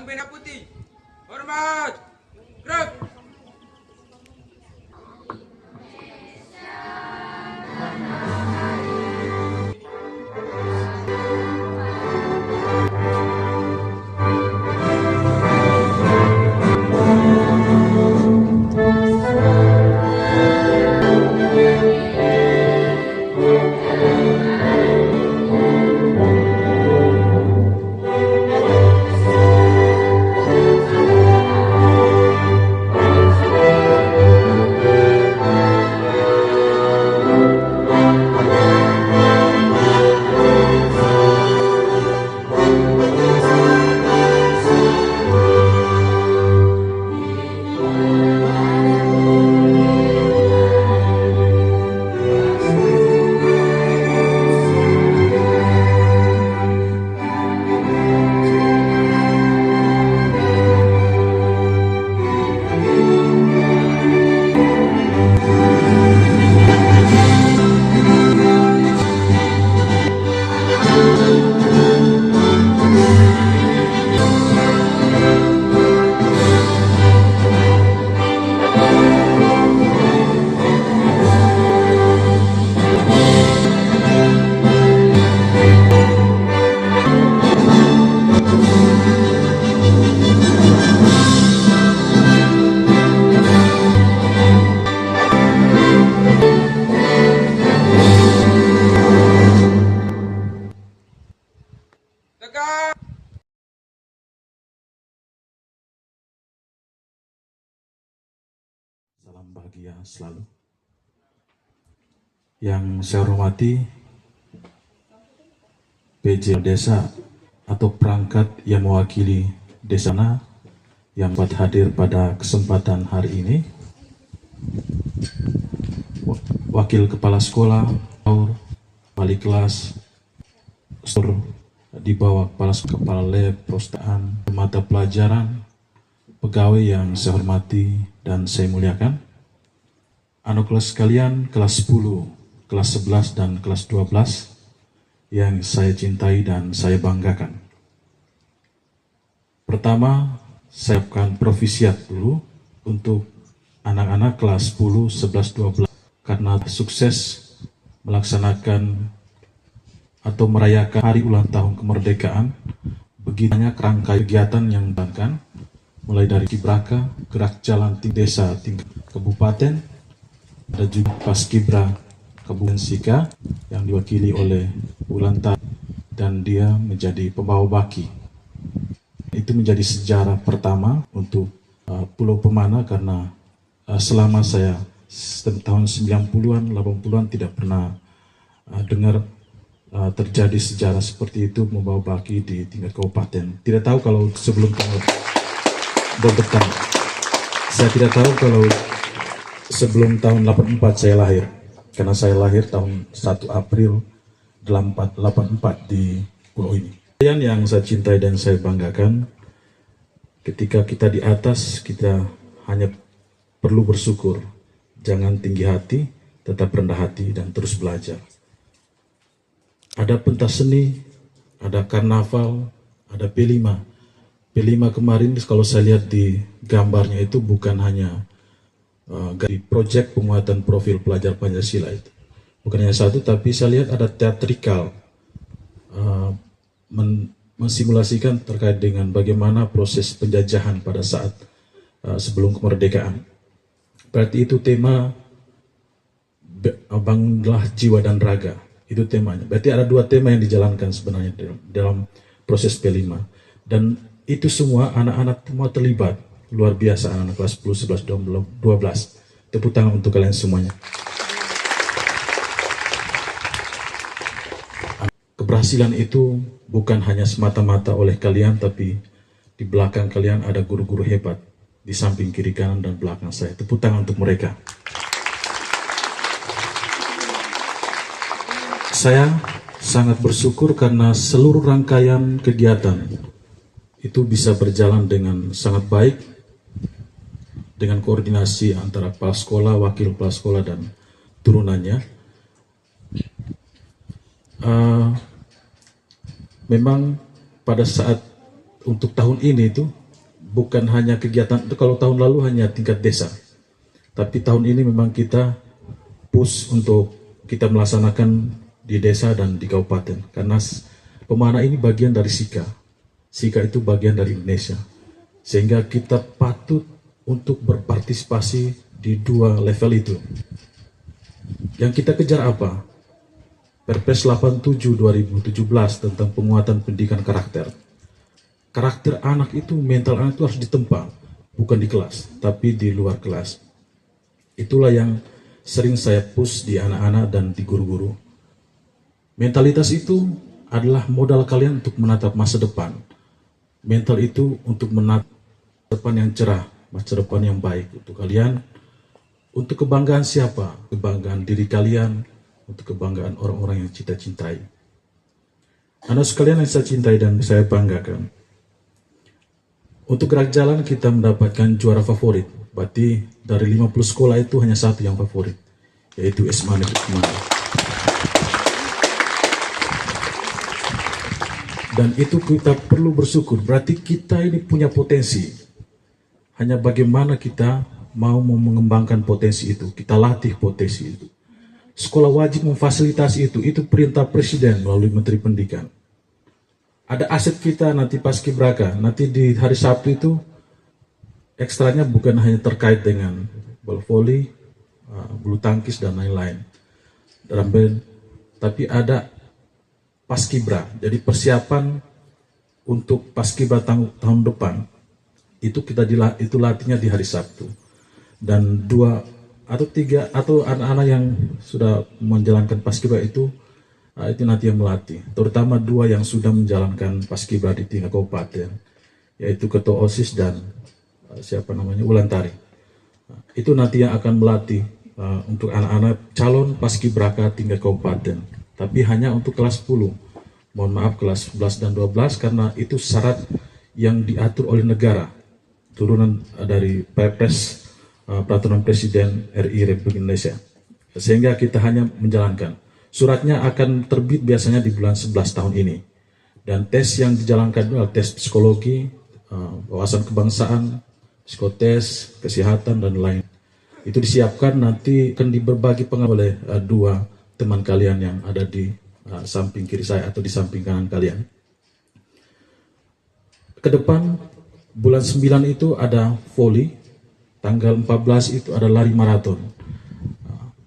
bendera putih. Hormat. Gerak. Tegak. Salam bahagia selalu. Yang saya hormati PJ Desa atau perangkat yang mewakili desa yang dapat hadir pada kesempatan hari ini. Wakil Kepala Sekolah, wali kelas, di bawah kepala lab, perpustakaan, mata pelajaran, pegawai yang saya hormati dan saya muliakan, anak kelas sekalian, kelas 10, kelas 11, dan kelas 12 yang saya cintai dan saya banggakan. Pertama, saya ucapkan profisiat dulu untuk anak-anak kelas 10, 11, 12 karena sukses melaksanakan atau merayakan hari ulang tahun kemerdekaan. Begitu banyak rangkaian kegiatan yang dilakukan, mulai dari Kibraka, gerak jalan desa tingkat kabupaten, ada juga Paskibra Kabupaten Sika yang diwakili oleh Ulanta dan dia menjadi pembawa baki. Itu menjadi sejarah pertama untuk Pulau Pemana karena selama saya tahun 90-an, 80-an tidak pernah dengar terjadi sejarah seperti itu membawa baki di tingkat kabupaten. Tidak tahu kalau sebelum tahun berdepan. Saya tidak tahu kalau sebelum tahun 84 saya lahir. Karena saya lahir tahun 1 April 84 di pulau ini. Yang saya cintai dan saya banggakan, ketika kita di atas, kita hanya perlu bersyukur. Jangan tinggi hati, tetap rendah hati dan terus belajar. Ada pentas seni, ada karnaval, ada P5. P5 kemarin kalau saya lihat di gambarnya itu bukan hanya dari proyek penguatan profil pelajar Pancasila itu. Bukan hanya satu, tapi saya lihat ada teatrikal mensimulasikan terkait dengan bagaimana proses penjajahan pada saat sebelum kemerdekaan. Berarti itu tema bangunlah jiwa dan raga. Itu temanya. Berarti ada dua tema yang dijalankan sebenarnya dalam proses P5. Dan itu semua anak-anak semua terlibat. Luar biasa anak-anak kelas 10, 11, 12. Tepuk tangan untuk kalian semuanya. Keberhasilan itu bukan hanya semata-mata oleh kalian, tapi di belakang kalian ada guru-guru hebat. Di samping kiri kanan dan belakang saya. Tepuk tangan untuk mereka. Saya sangat bersyukur karena seluruh rangkaian kegiatan itu bisa berjalan dengan sangat baik dengan koordinasi antara kepala sekolah, wakil kepala sekolah, dan turunannya. Memang pada saat untuk tahun ini itu bukan hanya kegiatan itu, kalau tahun lalu hanya tingkat desa, tapi tahun ini memang kita push untuk kita melaksanakan di desa dan di kabupaten, karena pemanah ini bagian dari SIKA. SIKA itu bagian dari Indonesia, sehingga kita patut untuk berpartisipasi di dua level itu. Yang kita kejar apa? Perpres 87 2017 tentang penguatan pendidikan karakter. Karakter anak itu, mental anak itu harus ditempa, bukan di kelas, tapi di luar kelas. Itulah yang sering saya push di anak-anak dan di guru-guru. Mentalitas itu adalah modal kalian untuk menatap masa depan. Mental itu untuk menatap depan yang cerah, masa depan yang baik untuk kalian. Untuk kebanggaan siapa? Kebanggaan diri kalian, untuk kebanggaan orang-orang yang kita cintai. Anak sekalian yang saya cintai dan saya banggakan. Untuk gerak jalan kita mendapatkan juara favorit. Berarti dari 50 sekolah itu hanya satu yang favorit, yaitu SMA Negeri Kemang. Dan itu kita perlu bersyukur, berarti kita ini punya potensi. Hanya bagaimana kita mau mengembangkan potensi itu, kita latih potensi itu. Sekolah wajib memfasilitasi itu perintah Presiden melalui Menteri Pendidikan. Ada aset kita nanti paskibraka, nanti di hari Sabtu itu ekstranya bukan hanya terkait dengan bola voli, bulu tangkis dan lain-lain, drum band, tapi ada paskibra. Jadi persiapan untuk paskibra tahun depan itu itu latihnya di hari Sabtu. Dan 2 atau 3 atau anak-anak yang sudah menjalankan paskibra itu nanti yang melatih. Terutama 2 yang sudah menjalankan paskibra di tingkat kabupaten, yaitu Ketua OSIS dan Ulantari. Itu nanti yang akan melatih untuk anak-anak calon paskibraka tingkat kabupaten. Tapi hanya untuk kelas 10. Mohon maaf kelas 11 dan 12 karena itu syarat yang diatur oleh negara. Turunan dari Perpres Peraturan Presiden RI Republik Indonesia. Sehingga kita hanya menjalankan. Suratnya akan terbit biasanya di bulan 11 tahun ini. Dan tes yang dijalankan adalah tes psikologi, wawasan kebangsaan, psikotes, kesehatan dan lain. Itu disiapkan nanti akan berbagi pengalaman oleh 2 teman kalian yang ada di samping kiri saya atau di samping kanan kalian. Ke depan bulan 9 itu ada voli, tanggal 14 itu ada lari maraton.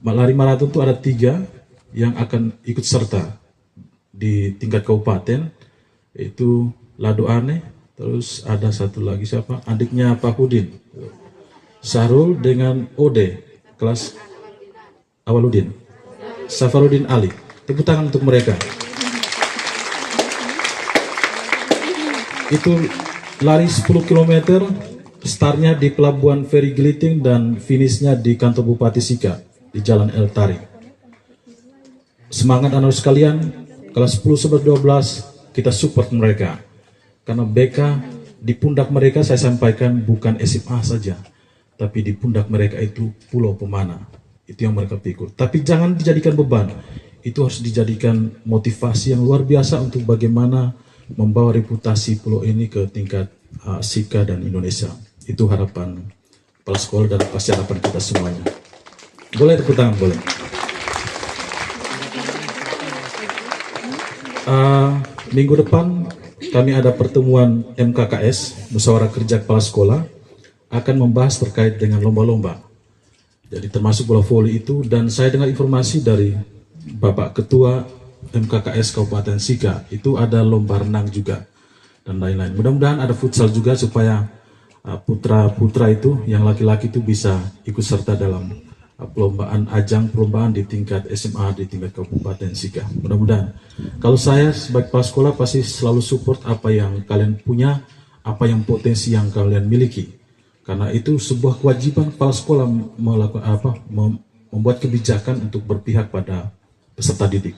Lari maraton itu ada 3 yang akan ikut serta di tingkat kabupaten, yaitu Lado Ane, terus ada satu lagi siapa? Adiknya Pak Hudin, Sarul dengan Ode, kelas Awaludin. Safarudin Ali. Tepuk tangan untuk mereka. Itu lari 10 km, startnya di Pelabuhan Feri Geliting dan finishnya di kantor Bupati Sika di Jalan El Tari. Semangat anak sekalian, kelas 10, 11, 12 kita support mereka. Karena BK di pundak mereka saya sampaikan bukan SMA saja, tapi di pundak mereka itu Pulau Pemanah. Itu yang mereka pikul. Tapi jangan dijadikan beban. Itu harus dijadikan motivasi yang luar biasa untuk bagaimana membawa reputasi pulau ini ke tingkat SIKA dan Indonesia. Itu harapan kepala sekolah dan pasti harapan kita semuanya. Boleh tepuk tangan, boleh. Minggu depan kami ada pertemuan MKKS, Musyawarah Kerja Kepala Sekolah, akan membahas terkait dengan lomba-lomba. Jadi termasuk bola voli itu, dan saya dengar informasi dari Bapak Ketua MKKS Kabupaten Sika, itu ada lomba renang juga dan lain-lain. Mudah-mudahan ada futsal juga supaya putra-putra itu yang laki-laki itu bisa ikut serta dalam perlombaan di tingkat SMA di tingkat Kabupaten Sika. Mudah-mudahan. Kalau saya sebagai kepala sekolah pasti selalu support apa yang kalian punya, apa yang potensi yang kalian miliki. Karena itu sebuah kewajiban kepala sekolah membuat kebijakan untuk berpihak pada peserta didik.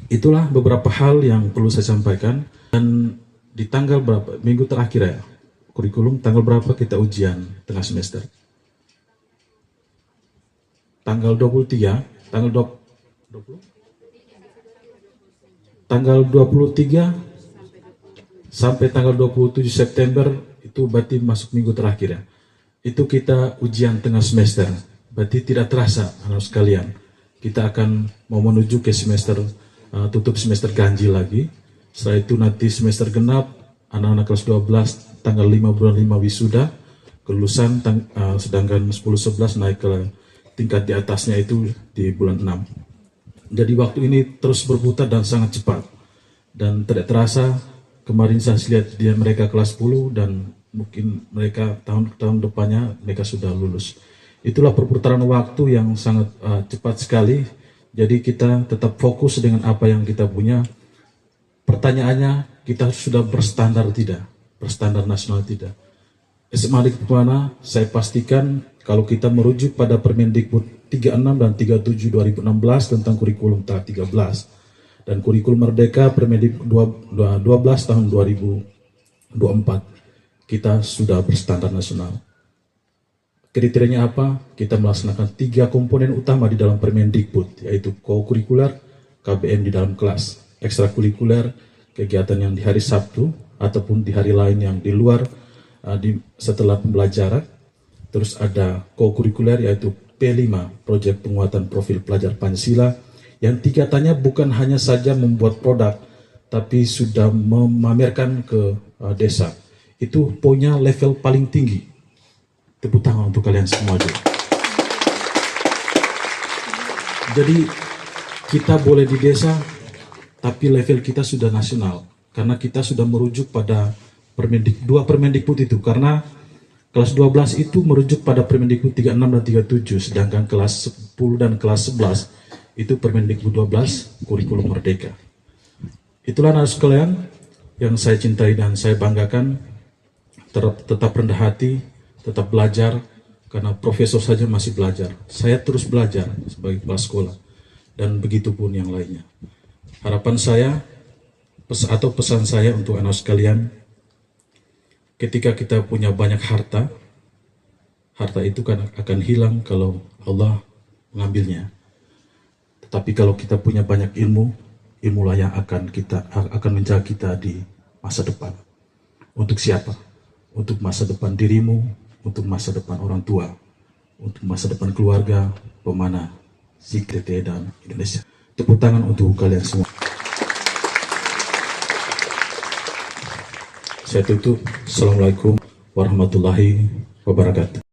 Itulah beberapa hal yang perlu saya sampaikan. Dan di tanggal berapa, minggu terakhir ya, kurikulum tanggal berapa kita ujian tengah semester? Tanggal 23, tanggal 23 sampai tanggal 27 September itu berarti masuk minggu terakhir ya. Itu kita ujian tengah semester. Berarti tidak terasa anak sekalian. Kita akan mau menuju ke semester tutup semester ganjil lagi. Setelah itu nanti semester genap, anak-anak kelas 12 tanggal 5 bulan 5 wisuda, kelulusan sedangkan 10-11 naik ke tingkat di atasnya itu di bulan 6. Jadi waktu ini terus berputar dan sangat cepat. Dan tidak terasa kemarin saya lihat dia mereka kelas 10 dan mungkin mereka tahun depannya mereka sudah lulus. Itulah perputaran waktu yang sangat cepat sekali. Jadi kita tetap fokus dengan apa yang kita punya. Pertanyaannya, kita sudah berstandar tidak? Berstandar nasional tidak? SMA di mana saya pastikan kalau kita merujuk pada Permendikbud 36 dan 37 2016 tentang kurikulum tahap 13 dan kurikulum merdeka Permendikbud 12 tahun 2024, kita sudah berstandar nasional. Kriterianya apa? Kita melaksanakan 3 komponen utama di dalam Permendikbud, yaitu co-kurikuler, KBM di dalam kelas, ekstrakurikuler, kegiatan yang di hari Sabtu ataupun di hari lain yang di luar setelah pembelajaran. Terus ada co-kurikuler yaitu P5, proyek penguatan profil pelajar Pancasila, yang tingkatannya bukan hanya saja membuat produk, tapi sudah memamerkan ke desa. Itu poinnya level paling tinggi. Tepuk tangan untuk kalian semua juga. Jadi kita boleh di desa, tapi level kita sudah nasional. Karena kita sudah merujuk pada dua Permendikbud itu. Karena kelas 12 itu merujuk pada Permendikbud 36 dan 37. Sedangkan kelas 10 dan kelas 11 itu Permendikbud 12 kurikulum merdeka. Itulah anak sekalian yang saya cintai dan saya banggakan. Tetap rendah hati, tetap belajar, karena profesor saja masih belajar. Saya terus belajar sebagai kepala sekolah, dan begitu pun yang lainnya. Harapan saya, atau pesan saya untuk anak sekalian, ketika kita punya banyak harta, harta itu kan akan hilang kalau Allah mengambilnya. Tetapi kalau kita punya banyak ilmu, ilmulah yang akan menjaga kita di masa depan. Untuk siapa? Untuk masa depan dirimu, untuk masa depan orang tua, untuk masa depan keluarga, pemanah, ZTT dan Indonesia. Tepuk tangan untuk kalian semua. Saya tutup. Assalamualaikum warahmatullahi wabarakatuh.